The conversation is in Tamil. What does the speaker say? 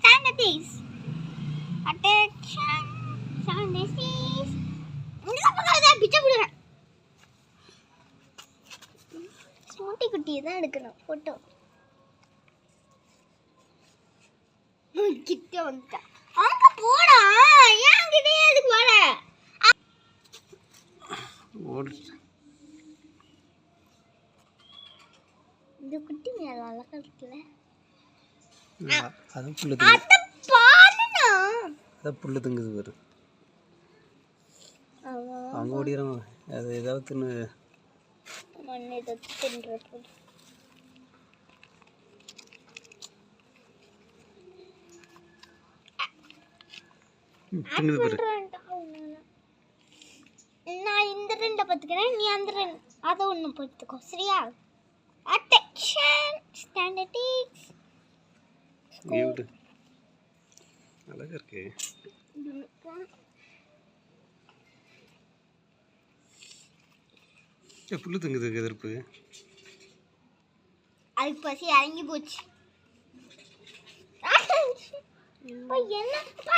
Standards. Attention. Standards. இந்த பக்கத்துல பிச்சை புடுங்க. ஸ்மூட்டி குட்டியை தான் எடுக்கணும் போட்டோ. கிட்ட வந்துட்டா. அங்க போடா. ஏன் கிட்டே எதுக்கு வர? ஓடு. இந்த குட்டி மேல அழகா இருக்குல. அது புல்லு திங்குது. அட பாருடா. அது புல்லு திங்குது பாரு. அங்க ஓடிறோம். அது ஏதாவது தின்னு மண்ணை தொட்டு தின்றது. திங்குது பாரு. நான் இந்த ரெண்டை பார்த்துக்கிறேன், நீ அந்த ரெண்டு அதை ஒன்று பார்த்துக்கோ சரியா? Attention standards. ஏவுடு அழகா இருக்கு. புல்லு திங்குது எதிர்ப்பு. அதுக்கு பசி இறங்கி போச்சு. என்னப்பா